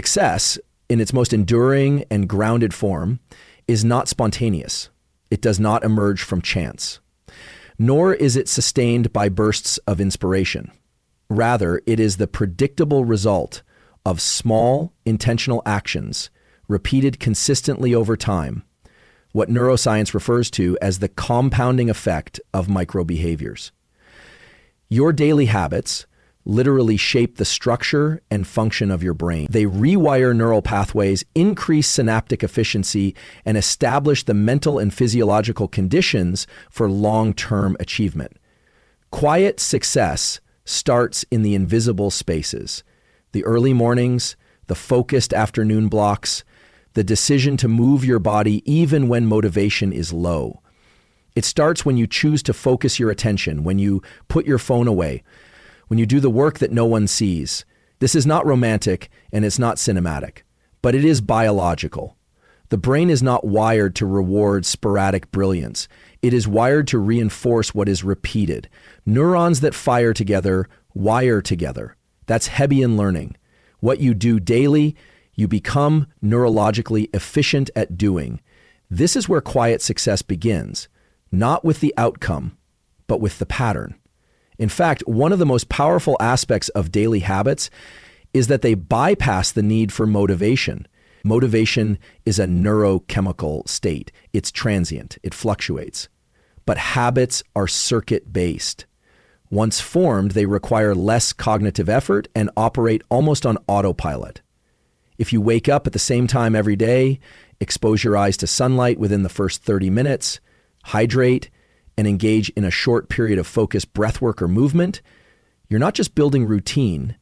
Success, in its most enduring and grounded form, is not spontaneous. It does not emerge from chance. Nor is it sustained by bursts of inspiration. Rather, it is the predictable result of small, intentional actions repeated consistently over time, what neuroscience refers to as the compounding effect of microbehaviors. Your daily habits literally shape the structure and function of your brain. They rewire neural pathways, increase synaptic efficiency, and establish the mental and physiological conditions for long-term achievement. Quiet success starts in the invisible spaces, the early mornings, the focused afternoon blocks, the decision to move your body even when motivation is low. It starts when you choose to focus your attention, when you put your phone away, when you do the work that no one sees. This is not romantic and it's not cinematic, but it is biological. The brain is not wired to reward sporadic brilliance. It is wired to reinforce what is repeated. Neurons that fire together wire together. That's Hebbian learning. What you do daily, you become neurologically efficient at doing. This is where quiet success begins, not with the outcome, but with the pattern. In fact, one of the most powerful aspects of daily habits is that they bypass the need for motivation. Motivation is a neurochemical state. It's transient. It fluctuates. But habits are circuit-based. Once formed, they require less cognitive effort and operate almost on autopilot. If you wake up at the same time every day, expose your eyes to sunlight within the first 30 minutes, hydrate, and engage in a short period of focused breathwork or movement, you're not just building routine,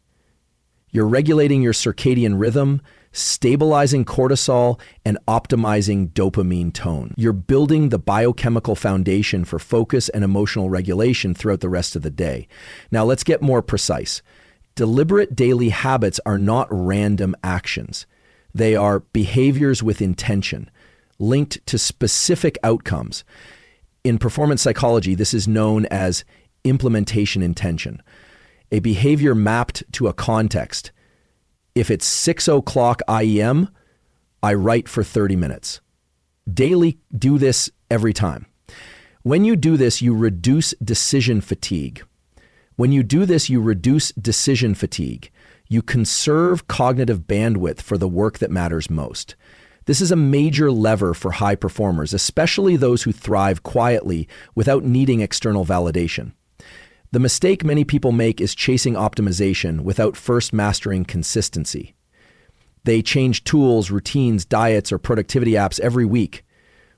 you're regulating your circadian rhythm, stabilizing cortisol, and optimizing dopamine tone. You're building the biochemical foundation for focus and emotional regulation throughout the rest of the day. Now let's get more precise. Deliberate daily habits are not random actions. They are behaviors with intention, linked to specific outcomes. In performance psychology, this is known as implementation intention, a behavior mapped to a context. If it's 6:00 IEM, I write for 30 minutes. Daily, do this every time. When you do this, you reduce decision fatigue. When you do this, you reduce decision fatigue. You conserve cognitive bandwidth for the work that matters most. This is a major lever for high performers, especially those who thrive quietly without needing external validation. The mistake many people make is chasing optimization without first mastering consistency. They change tools, routines, diets, or productivity apps every week,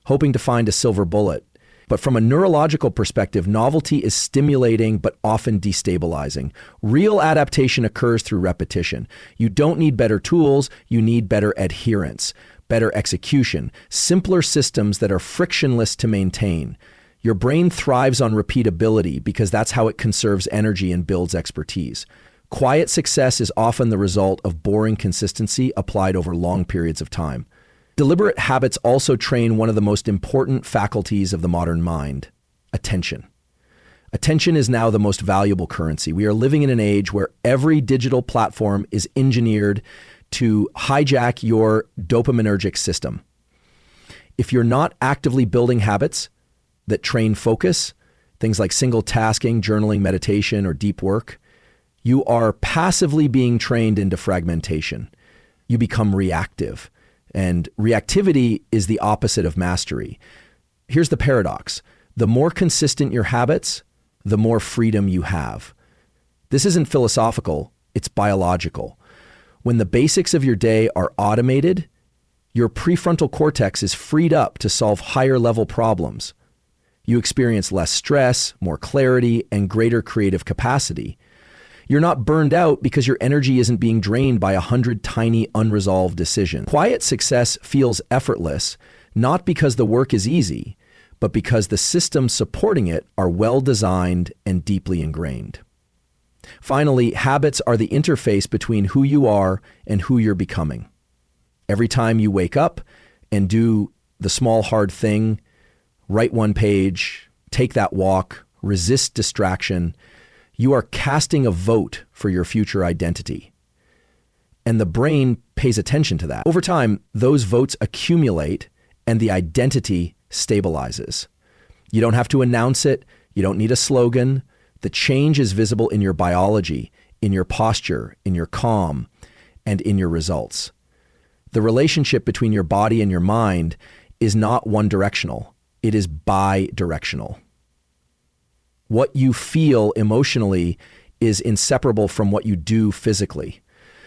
hoping to find a silver bullet. But from a neurological perspective, novelty is stimulating but often destabilizing. Real adaptation occurs through repetition. You don't need better tools, you need better adherence, better execution, simpler systems that are frictionless to maintain. Your brain thrives on repeatability because that's how it conserves energy and builds expertise. Quiet success is often the result of boring consistency applied over long periods of time. Deliberate habits also train one of the most important faculties of the modern mind, attention. Attention is now the most valuable currency. We are living in an age where every digital platform is engineered to hijack your dopaminergic system. If you're not actively building habits that train focus, things like single tasking, journaling, meditation, or deep work, you are passively being trained into fragmentation. You become reactive. And reactivity is the opposite of mastery. Here's the paradox. The more consistent your habits, the more freedom you have. This isn't philosophical, it's biological. When the basics of your day are automated, your prefrontal cortex is freed up to solve higher level problems. You experience less stress, more clarity, and greater creative capacity. You're not burned out because your energy isn't being drained by 100 tiny unresolved decisions. Quiet success feels effortless, not because the work is easy, but because the systems supporting it are well designed and deeply ingrained. Finally, habits are the interface between who you are and who you're becoming. Every time you wake up and do the small hard thing, write one page, take that walk, resist distraction, you are casting a vote for your future identity. And the brain pays attention to that. Over time, those votes accumulate and the identity stabilizes. You don't have to announce it. You don't need a slogan. The change is visible in your biology, in your posture, in your calm, and in your results. The relationship between your body and your mind is not one directional. It is bi-directional. What you feel emotionally is inseparable from what you do physically.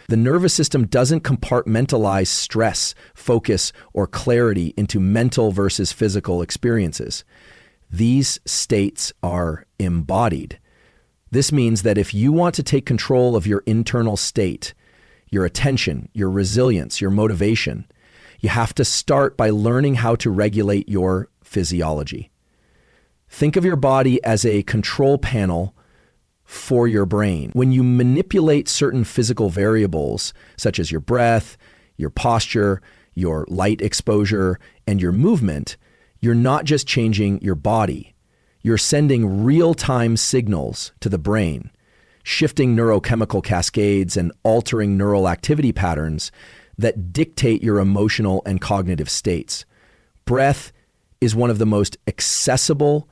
The nervous system doesn't compartmentalize stress, focus, or clarity into mental versus physical experiences. These states are embodied. This means that if you want to take control of your internal state, your attention, your resilience, your motivation, you have to start by learning how to regulate your physiology. Think of your body as a control panel for your brain. When you manipulate certain physical variables, such as your breath, your posture, your light exposure, and your movement, you're not just changing your body. You're sending real-time signals to the brain, shifting neurochemical cascades and altering neural activity patterns that dictate your emotional and cognitive states. Breath is one of the most accessible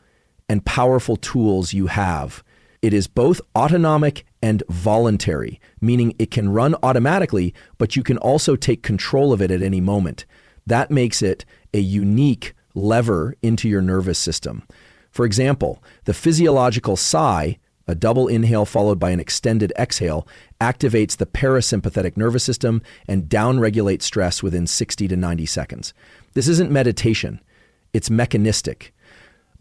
and powerful tools you have. It is both autonomic and voluntary, meaning it can run automatically, but you can also take control of it at any moment. That makes it a unique lever into your nervous system. For example, the physiological sigh, a double inhale followed by an extended exhale, activates the parasympathetic nervous system and downregulates stress within 60 to 90 seconds. This isn't meditation, it's mechanistic.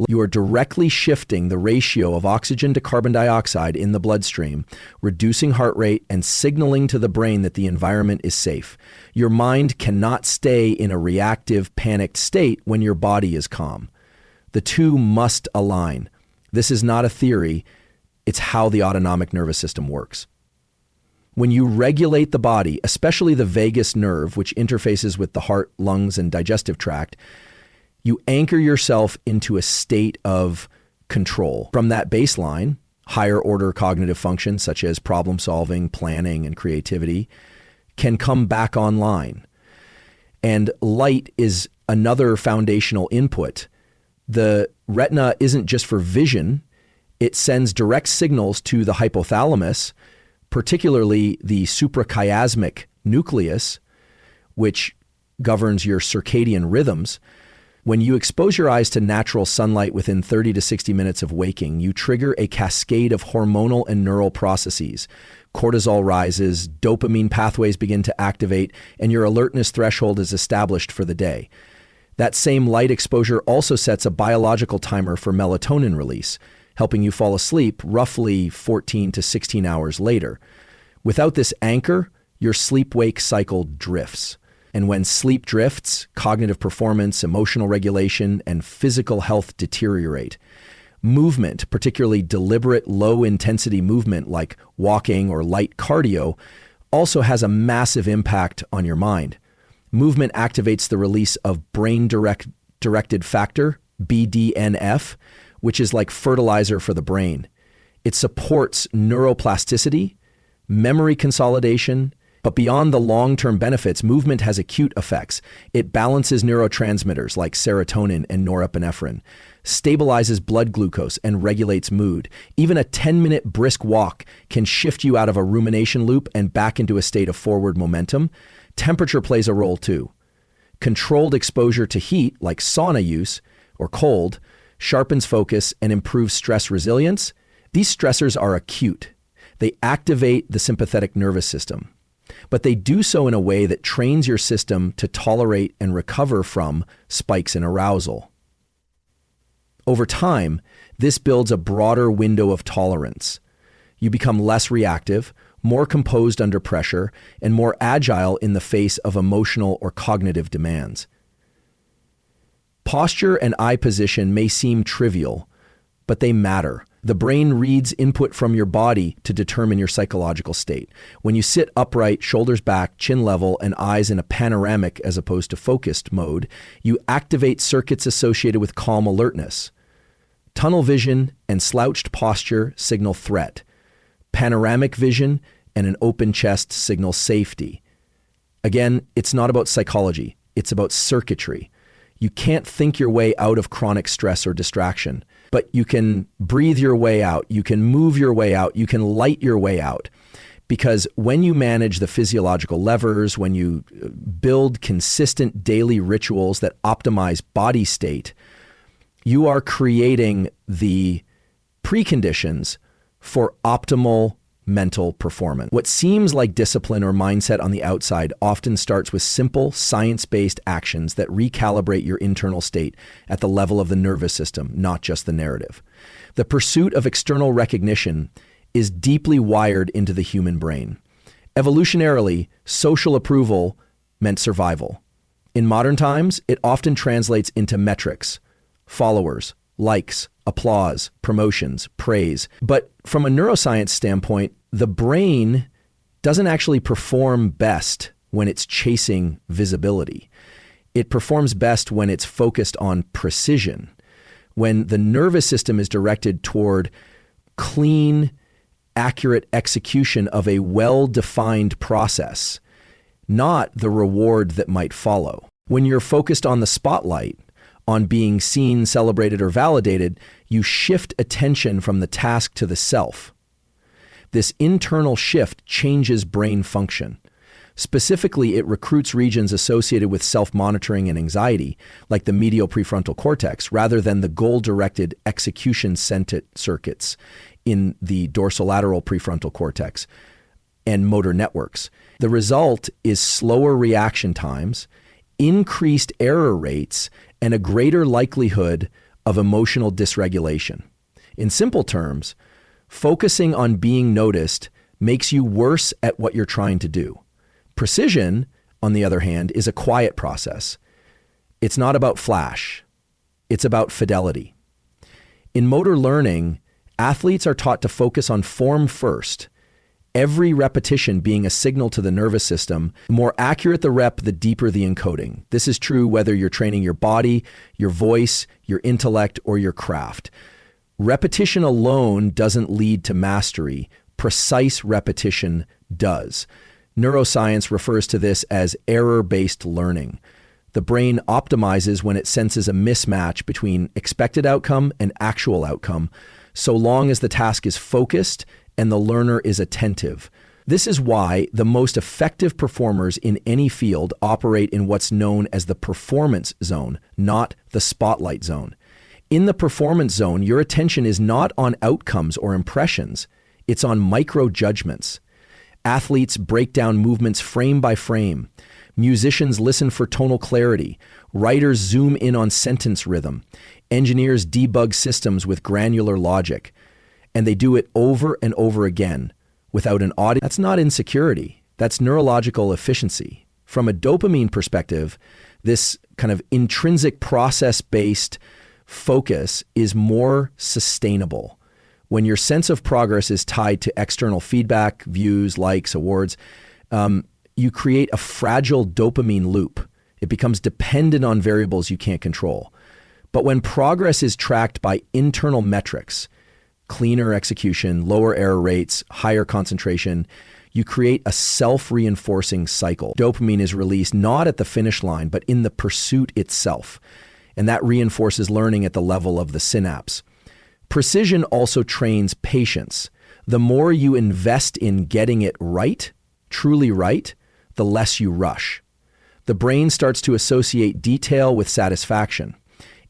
You are directly shifting the ratio of oxygen to carbon dioxide in the bloodstream, reducing heart rate and signaling to the brain that the environment is safe. Your mind cannot stay in a reactive, panicked state when your body is calm. The two must align. This is not a theory, it's how the autonomic nervous system works. When you regulate the body, especially the vagus nerve, which interfaces with the heart, lungs, and digestive tract, you anchor yourself into a state of control. From that baseline, higher order cognitive functions such as problem solving, planning, and creativity can come back online. And light is another foundational input. The retina isn't just for vision, it sends direct signals to the hypothalamus, particularly the suprachiasmatic nucleus, which governs your circadian rhythms. When you expose your eyes to natural sunlight within 30 to 60 minutes of waking, you trigger a cascade of hormonal and neural processes. Cortisol rises, dopamine pathways begin to activate, and your alertness threshold is established for the day. That same light exposure also sets a biological timer for melatonin release, helping you fall asleep roughly 14 to 16 hours later. Without this anchor, your sleep-wake cycle drifts. And when sleep drifts, cognitive performance, emotional regulation, and physical health deteriorate. Movement, particularly deliberate low-intensity movement like walking or light cardio, also has a massive impact on your mind. Movement activates the release of brain-directed factor, BDNF, which is like fertilizer for the brain. It supports neuroplasticity, memory consolidation, but beyond the long-term benefits, movement has acute effects. It balances neurotransmitters like serotonin and norepinephrine, stabilizes blood glucose, and regulates mood. Even a 10-minute brisk walk can shift you out of a rumination loop and back into a state of forward momentum. Temperature plays a role too. Controlled exposure to heat, like sauna use or cold, sharpens focus and improves stress resilience. These stressors are acute. They activate the sympathetic nervous system, but they do so in a way that trains your system to tolerate and recover from spikes in arousal. Over time, this builds a broader window of tolerance. You become less reactive, more composed under pressure, and more agile in the face of emotional or cognitive demands. Posture and eye position may seem trivial, but they matter. The brain reads input from your body to determine your psychological state. When you sit upright, shoulders back, chin level, and eyes in a panoramic as opposed to focused mode, you activate circuits associated with calm alertness. Tunnel vision and slouched posture signal threat. Panoramic vision and an open chest signals safety. Again, it's not about psychology. It's about circuitry. You can't think your way out of chronic stress or distraction, but you can breathe your way out. You can move your way out. You can light your way out. Because when you manage the physiological levers, when you build consistent daily rituals that optimize body state, you are creating the preconditions for optimal mental performance. What seems like discipline or mindset on the outside often starts with simple science-based actions that recalibrate your internal state at the level of the nervous system, not just the narrative. The pursuit of external recognition is deeply wired into the human brain. Evolutionarily, social approval meant survival. In modern times, it often translates into metrics, followers, likes, applause, promotions, praise. But from a neuroscience standpoint, the brain doesn't actually perform best when it's chasing visibility. It performs best when it's focused on precision, when the nervous system is directed toward clean, accurate execution of a well-defined process, not the reward that might follow. When you're focused on the spotlight, on being seen, celebrated, or validated, you shift attention from the task to the self. This internal shift changes brain function. Specifically, it recruits regions associated with self-monitoring and anxiety, like the medial prefrontal cortex, rather than the goal-directed execution-centered circuits in the dorsolateral prefrontal cortex and motor networks. The result is slower reaction times, increased error rates, and a greater likelihood of emotional dysregulation. In simple terms, focusing on being noticed makes you worse at what you're trying to do. Precision, on the other hand, is a quiet process. It's not about flash. It's about fidelity. In motor learning, athletes are taught to focus on form first, every repetition being a signal to the nervous system. The more accurate the rep, the deeper the encoding. This is true whether you're training your body, your voice, your intellect, or your craft. Repetition alone doesn't lead to mastery. Precise repetition does. Neuroscience refers to this as error-based learning. The brain optimizes when it senses a mismatch between expected outcome and actual outcome, so long as the task is focused and the learner is attentive. This is why the most effective performers in any field operate in what's known as the performance zone, not the spotlight zone. In the performance zone, your attention is not on outcomes or impressions, it's on micro judgments. Athletes break down movements frame by frame. Musicians listen for tonal clarity. Writers zoom in on sentence rhythm. Engineers debug systems with granular logic. And they do it over and over again without an audience. That's not insecurity. That's neurological efficiency. From a dopamine perspective, this kind of intrinsic process-based focus is more sustainable. When your sense of progress is tied to external feedback, views, likes, awards, you create a fragile dopamine loop. It becomes dependent on variables you can't control. But when progress is tracked by internal metrics, cleaner execution, lower error rates, higher concentration, you create a self-reinforcing cycle. Dopamine is released not at the finish line, but in the pursuit itself. And that reinforces learning at the level of the synapse. Precision also trains patience. The more you invest in getting it right, truly right, the less you rush. The brain starts to associate detail with satisfaction.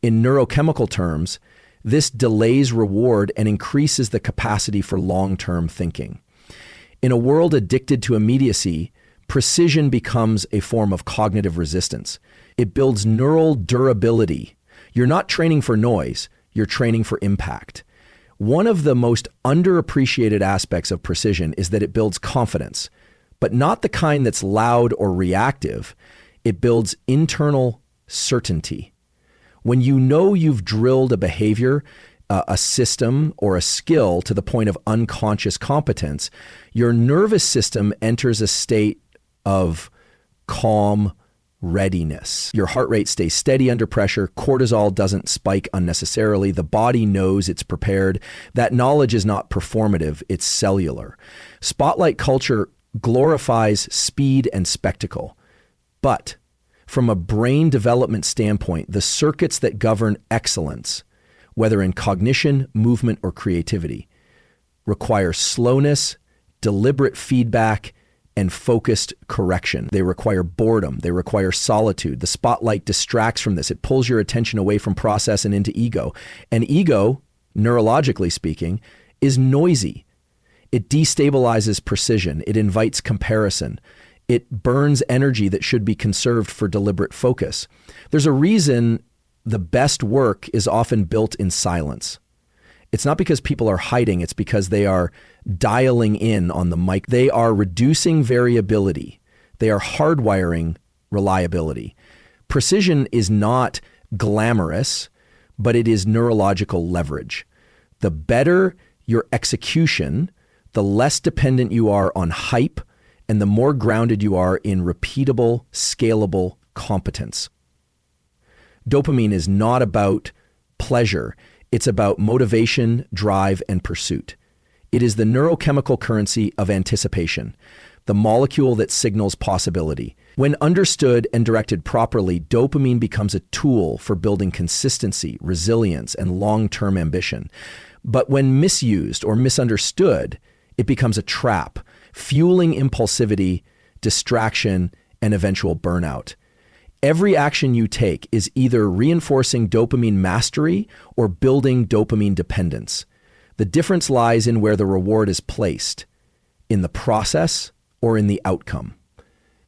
In neurochemical terms, this delays reward and increases the capacity for long-term thinking. In a world addicted to immediacy, precision becomes a form of cognitive resistance. It builds neural durability. You're not training for noise, you're training for impact. One of the most underappreciated aspects of precision is that it builds confidence, but not the kind that's loud or reactive. It builds internal certainty. When you know you've drilled a behavior, a system, or a skill to the point of unconscious competence, your nervous system enters a state of calm readiness. Your heart rate stays steady under pressure. Cortisol doesn't spike unnecessarily. The body knows it's prepared. That knowledge is not performative, it's cellular. Spotlight culture glorifies speed and spectacle. But from a brain development standpoint, the circuits that govern excellence, whether in cognition, movement, or creativity, require slowness, deliberate feedback, and focused correction. They require boredom. They require solitude. The spotlight distracts from this. It pulls your attention away from process and into ego. And ego, neurologically speaking, is noisy. It destabilizes precision. It invites comparison. It burns energy that should be conserved for deliberate focus. There's a reason the best work is often built in silence. It's not because people are hiding, it's because they are dialing in on the mic. They are reducing variability. They are hardwiring reliability. Precision is not glamorous, but it is neurological leverage. The better your execution, the less dependent you are on hype, and the more grounded you are in repeatable, scalable competence. Dopamine is not about pleasure. It's about motivation, drive, and pursuit. It is the neurochemical currency of anticipation, the molecule that signals possibility. When understood and directed properly, dopamine becomes a tool for building consistency, resilience, and long-term ambition. But when misused or misunderstood, it becomes a trap, fueling impulsivity, distraction, and eventual burnout. Every action you take is either reinforcing dopamine mastery or building dopamine dependence. The difference lies in where the reward is placed, in the process or in the outcome.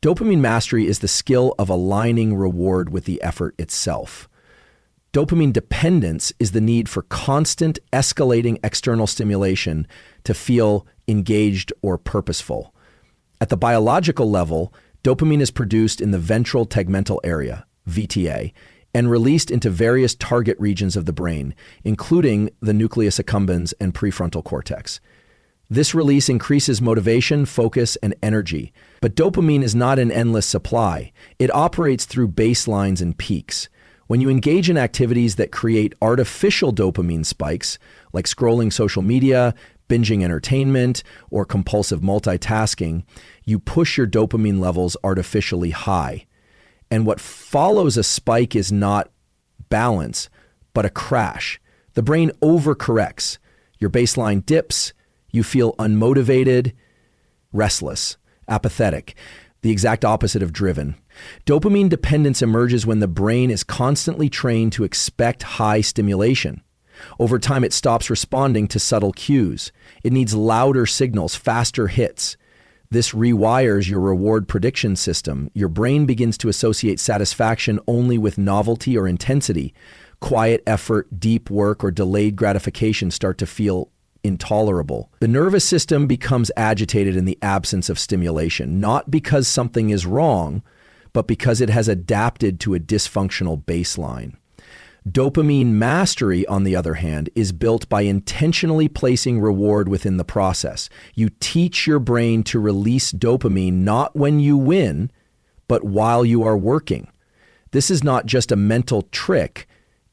Dopamine mastery is the skill of aligning reward with the effort itself. Dopamine dependence is the need for constant, escalating external stimulation to feel engaged or purposeful. At the biological level, dopamine is produced in the ventral tegmental area, VTA, and released into various target regions of the brain, including the nucleus accumbens and prefrontal cortex. This release increases motivation, focus, and energy. But dopamine is not an endless supply. It operates through baselines and peaks. When you engage in activities that create artificial dopamine spikes, like scrolling social media, binging entertainment, or compulsive multitasking, you push your dopamine levels artificially high. And what follows a spike is not balance, but a crash. The brain overcorrects. Your baseline dips. You feel unmotivated, restless, apathetic, the exact opposite of driven. Dopamine dependence emerges when the brain is constantly trained to expect high stimulation. Over time, it stops responding to subtle cues. It needs louder signals, faster hits. This rewires your reward prediction system. Your brain begins to associate satisfaction only with novelty or intensity. Quiet effort, deep work, or delayed gratification start to feel intolerable. The nervous system becomes agitated in the absence of stimulation, not because something is wrong, but because it has adapted to a dysfunctional baseline. Dopamine mastery, on the other hand, is built by intentionally placing reward within the process. You teach your brain to release dopamine not when you win, but while you are working. This is not just a mental trick,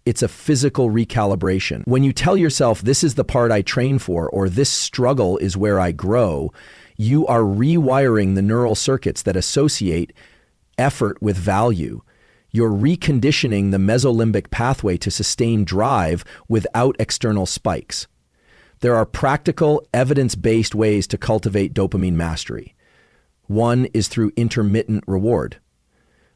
it's a physical recalibration. When you tell yourself, this is the part I train for, or this struggle is where I grow, you are rewiring the neural circuits that associate effort with value. You're reconditioning the mesolimbic pathway to sustain drive without external spikes. There are practical, evidence-based ways to cultivate dopamine mastery. One is through intermittent reward.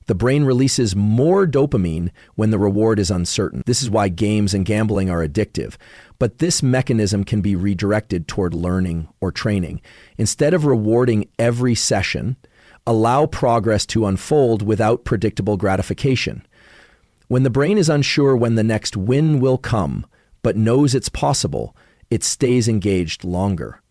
The brain releases more dopamine when the reward is uncertain. This is why games and gambling are addictive. But this mechanism can be redirected toward learning or training. Instead of rewarding every session, allow progress to unfold without predictable gratification. When the brain is unsure when the next win will come, but knows it's possible, it stays engaged longer.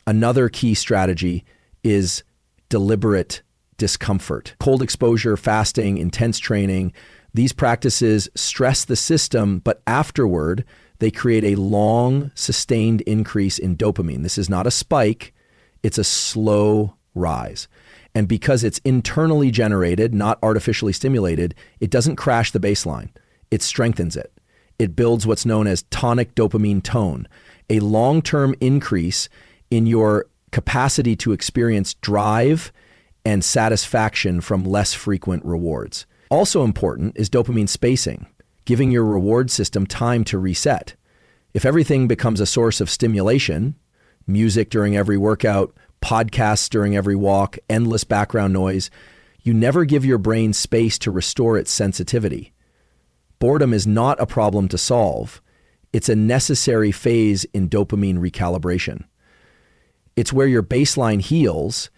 Another key strategy is deliberate discomfort. Cold exposure, fasting, intense training, these practices stress the system, but afterward, they create a long, sustained increase in dopamine. This is not a spike. It's a slow rise. And because it's internally generated, not artificially stimulated, it doesn't crash the baseline. It strengthens it. It builds what's known as tonic dopamine tone, a long-term increase in your capacity to experience drive and satisfaction from less frequent rewards. Also important is dopamine spacing, giving your reward system time to reset. If everything becomes a source of stimulation, music during every workout, podcasts during every walk, endless background noise, you never give your brain space to restore its sensitivity. Boredom is not a problem to solve. It's a necessary phase in dopamine recalibration. It's where your baseline heals.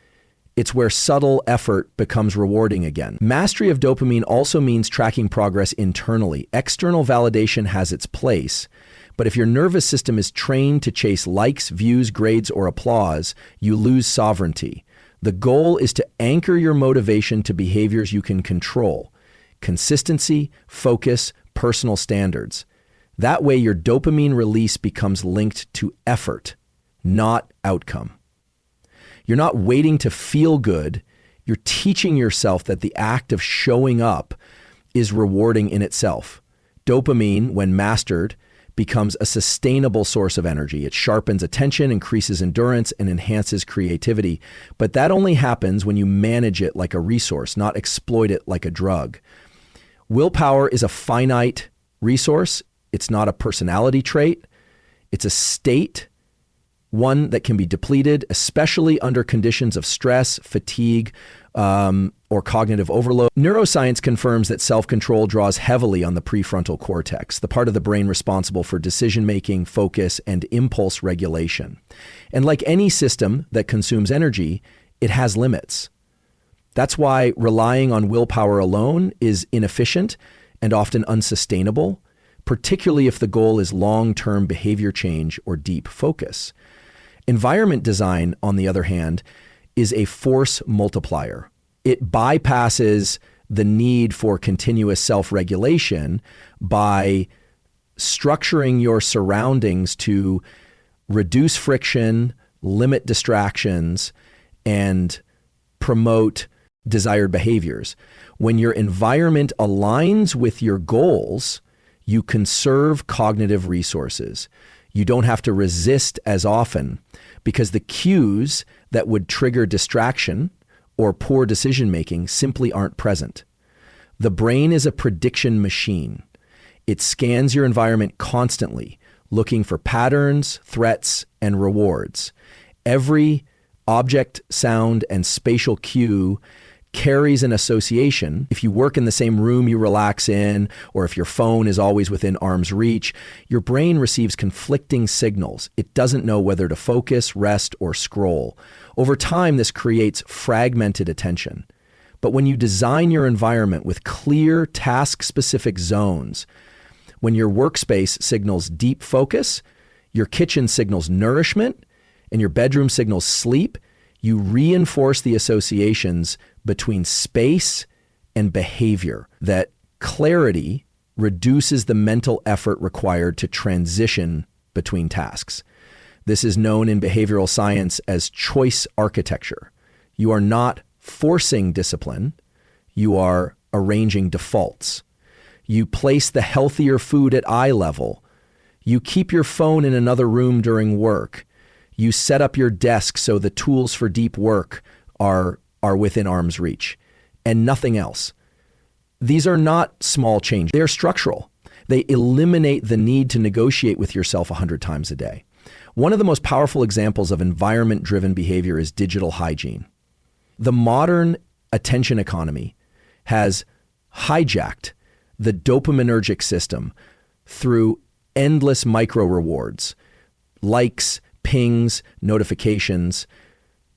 It's where subtle effort becomes rewarding again. Mastery of dopamine also means tracking progress internally. External validation has its place, but if your nervous system is trained to chase likes, views, grades, or applause, you lose sovereignty. The goal is to anchor your motivation to behaviors you can control. Consistency, focus, personal standards. That way your dopamine release becomes linked to effort, not outcome. You're not waiting to feel good. You're teaching yourself that the act of showing up is rewarding in itself. Dopamine, when mastered, becomes a sustainable source of energy. It sharpens attention, increases endurance, and enhances creativity. But that only happens when you manage it like a resource, not exploit it like a drug. Willpower is a finite resource. It's not a personality trait. It's a state, one that can be depleted, especially under conditions of stress, fatigue, or cognitive overload. Neuroscience confirms that self-control draws heavily on the prefrontal cortex, the part of the brain responsible for decision-making, focus, and impulse regulation. And like any system that consumes energy, it has limits. That's why relying on willpower alone is inefficient and often unsustainable, particularly if the goal is long-term behavior change or deep focus. Environment design, on the other hand, is a force multiplier. It bypasses the need for continuous self-regulation by structuring your surroundings to reduce friction, limit distractions, and promote desired behaviors. When your environment aligns with your goals, you conserve cognitive resources. You don't have to resist as often because the cues that would trigger distraction or poor decision-making simply aren't present. The brain is a prediction machine. It scans your environment constantly, looking for patterns, threats, and rewards. Every object, sound, and spatial cue carries an association. If you work in the same room you relax in, or if your phone is always within arm's reach, your brain receives conflicting signals. It doesn't know whether to focus, rest, or scroll. Over time, this creates fragmented attention. But when you design your environment with clear task-specific zones, when your workspace signals deep focus, your kitchen signals nourishment, and your bedroom signals sleep, you reinforce the associations between space and behavior. That clarity reduces the mental effort required to transition between tasks. This is known in behavioral science as choice architecture. You are not forcing discipline, you are arranging defaults. You place the healthier food at eye level. You keep your phone in another room during work. You set up your desk so the tools for deep work are within arm's reach, and nothing else. These are not small changes. They are structural. They eliminate the need to negotiate with yourself 100 times a day. One of the most powerful examples of environment-driven behavior is digital hygiene. The modern attention economy has hijacked the dopaminergic system through endless micro rewards, likes, pings, notifications.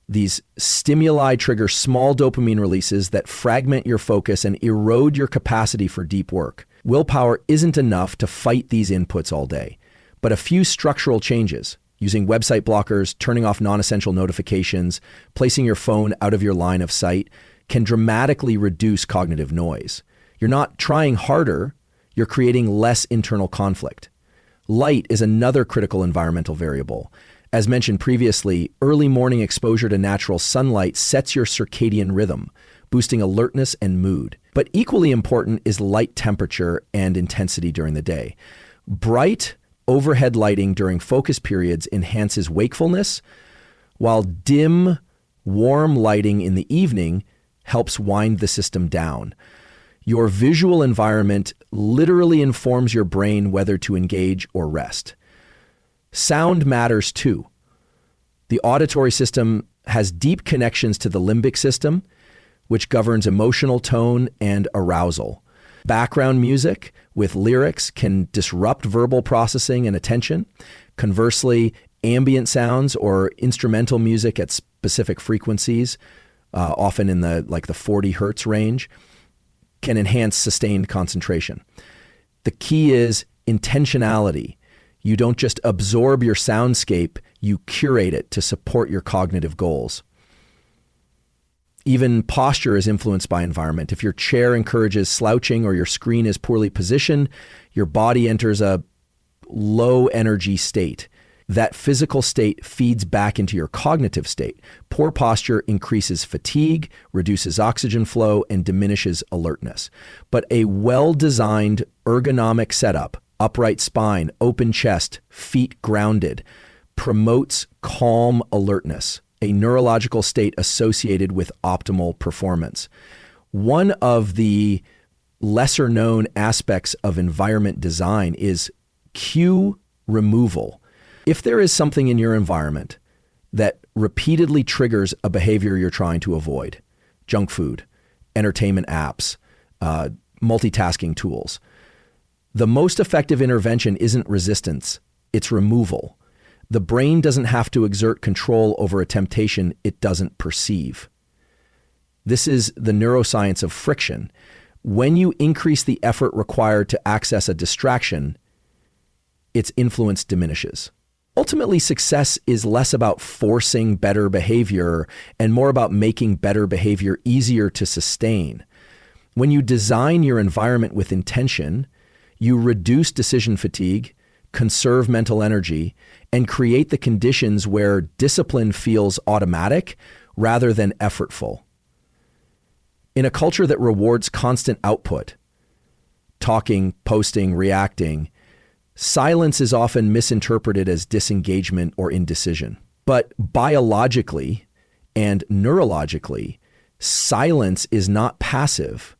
These stimuli trigger small dopamine releases that fragment your focus and erode your capacity for deep work. Willpower isn't enough to fight these inputs all day, but a few structural changes, using website blockers, turning off non-essential notifications, placing your phone out of your line of sight, can dramatically reduce cognitive noise. You're not trying harder, you're creating less internal conflict. Light is another critical environmental variable. As mentioned previously, early morning exposure to natural sunlight sets your circadian rhythm, boosting alertness and mood. But equally important is light temperature and intensity during the day. Bright overhead lighting during focus periods enhances wakefulness, while dim, warm lighting in the evening helps wind the system down. Your visual environment literally informs your brain whether to engage or rest. Sound matters too. The auditory system has deep connections to the limbic system, which governs emotional tone and arousal. Background music with lyrics can disrupt verbal processing and attention. Conversely, ambient sounds or instrumental music at specific frequencies, often in the 40 hertz range, can enhance sustained concentration. The key is intentionality. You don't just absorb your soundscape, you curate it to support your cognitive goals. Even posture is influenced by environment. If your chair encourages slouching or your screen is poorly positioned, your body enters a low energy state. That physical state feeds back into your cognitive state. Poor posture increases fatigue, reduces oxygen flow, and diminishes alertness. But a well-designed ergonomic setup, upright spine, open chest, feet grounded, promotes calm alertness, a neurological state associated with optimal performance. One of the lesser known aspects of environment design is cue removal. If there is something in your environment that repeatedly triggers a behavior you're trying to avoid, junk food, entertainment apps, multitasking tools, the most effective intervention isn't resistance, it's removal. The brain doesn't have to exert control over a temptation it doesn't perceive. This is the neuroscience of friction. When you increase the effort required to access a distraction, its influence diminishes. Ultimately, success is less about forcing better behavior and more about making better behavior easier to sustain. When you design your environment with intention, you reduce decision fatigue, conserve mental energy, and create the conditions where discipline feels automatic rather than effortful. In a culture that rewards constant output, talking, posting, reacting, silence is often misinterpreted as disengagement or indecision. But biologically and neurologically, silence is not passive.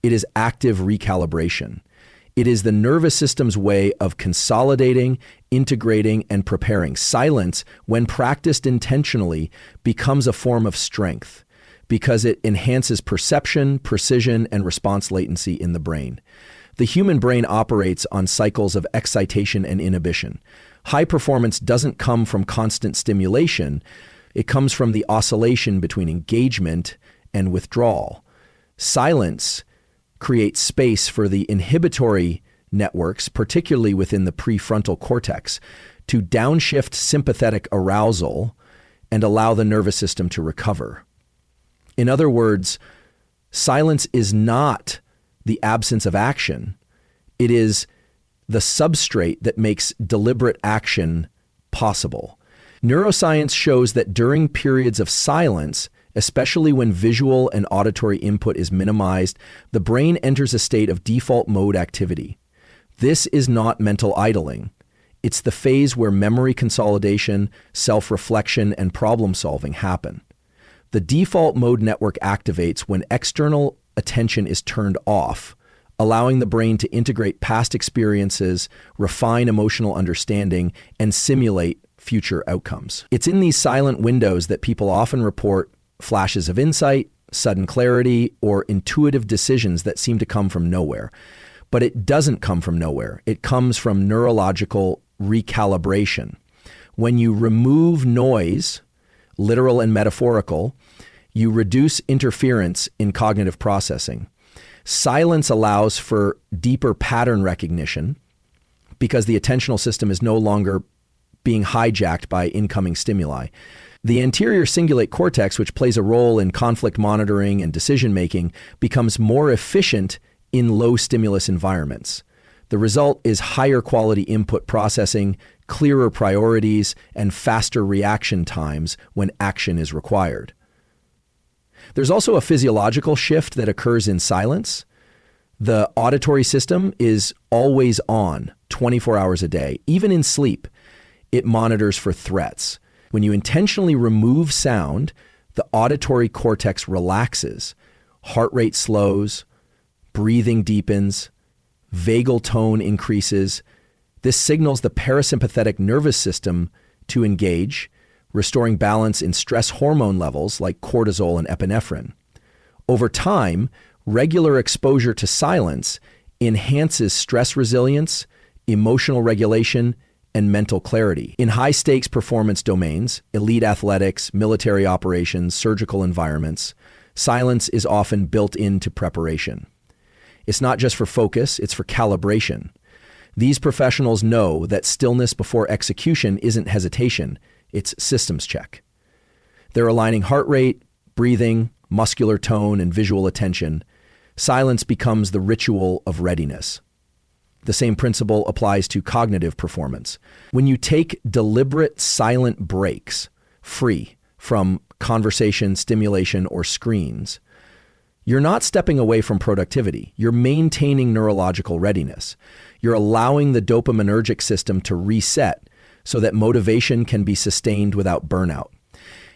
It is active recalibration. It is the nervous system's way of consolidating, integrating, and preparing. Silence, when practiced intentionally, becomes a form of strength because it enhances perception, precision, and response latency in the brain. The human brain operates on cycles of excitation and inhibition. High performance doesn't come from constant stimulation. It comes from the oscillation between engagement and withdrawal. Silence creates space for the inhibitory networks, particularly within the prefrontal cortex, to downshift sympathetic arousal and allow the nervous system to recover. In other words, silence is not the absence of action. It is the substrate that makes deliberate action possible. Neuroscience shows that during periods of silence, especially when visual and auditory input is minimized, the brain enters a state of default mode activity. This is not mental idling. It's the phase where memory consolidation, self-reflection, and problem-solving happen. The default mode network activates when external attention is turned off, allowing the brain to integrate past experiences, refine emotional understanding, and simulate future outcomes. It's in these silent windows that people often report flashes of insight, sudden clarity, or intuitive decisions that seem to come from nowhere. But it doesn't come from nowhere. It comes from neurological recalibration. When you remove noise, literal and metaphorical, you reduce interference in cognitive processing. Silence allows for deeper pattern recognition because the attentional system is no longer being hijacked by incoming stimuli. The anterior cingulate cortex, which plays a role in conflict monitoring and decision-making, becomes more efficient in low stimulus environments. The result is higher quality input processing, clearer priorities, and faster reaction times when action is required. There's also a physiological shift that occurs in silence. The auditory system is always on 24 hours a day. Even in sleep, it monitors for threats. When you intentionally remove sound, the auditory cortex relaxes, heart rate slows, breathing deepens, vagal tone increases. This signals the parasympathetic nervous system to engage, restoring balance in stress hormone levels like cortisol and epinephrine. Over time, regular exposure to silence enhances stress resilience, emotional regulation, and mental clarity. In high-stakes performance domains, elite athletics, military operations, surgical environments, silence is often built into preparation. It's not just for focus, it's for calibration. These professionals know that stillness before execution isn't hesitation, it's systems check. They're aligning heart rate, breathing, muscular tone, and visual attention. Silence becomes the ritual of readiness. The same principle applies to cognitive performance. When you take deliberate silent breaks, free from conversation, stimulation, or screens, you're not stepping away from productivity. You're maintaining neurological readiness. You're allowing the dopaminergic system to reset so that motivation can be sustained without burnout.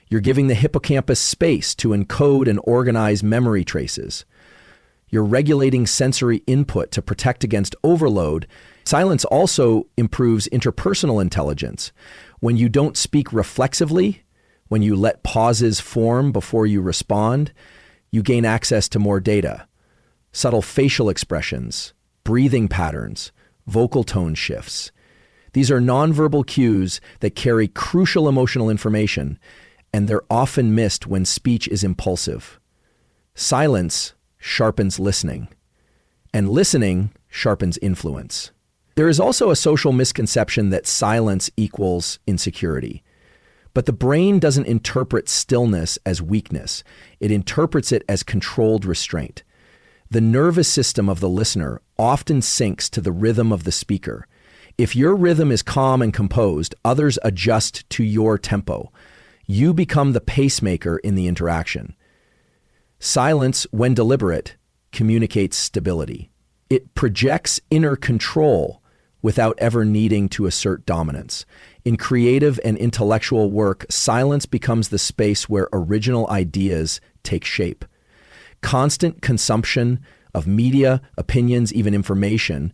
You're giving the hippocampus space to encode and organize memory traces. You're regulating sensory input to protect against overload. Silence also improves interpersonal intelligence. When you don't speak reflexively, when you let pauses form before you respond, you gain access to more data. Subtle facial expressions, breathing patterns, vocal tone shifts. These are nonverbal cues that carry crucial emotional information, and they're often missed when speech is impulsive. Silence sharpens listening, and listening sharpens influence. There is also a social misconception that silence equals insecurity. But the brain doesn't interpret stillness as weakness. It interprets it as controlled restraint. The nervous system of the listener often syncs to the rhythm of the speaker. If your rhythm is calm and composed, others adjust to your tempo. You become the pacemaker in the interaction. Silence, when deliberate, communicates stability. It projects inner control without ever needing to assert dominance. In creative and intellectual work, silence becomes the space where original ideas take shape. Constant consumption of media, opinions, even information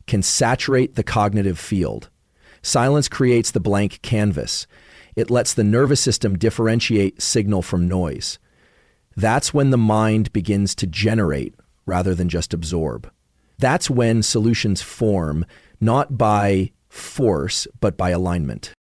can saturate the cognitive field. Silence creates the blank canvas. It lets the nervous system differentiate signal from noise. That's when the mind begins to generate rather than just absorb. That's when solutions form, not by force, but by alignment.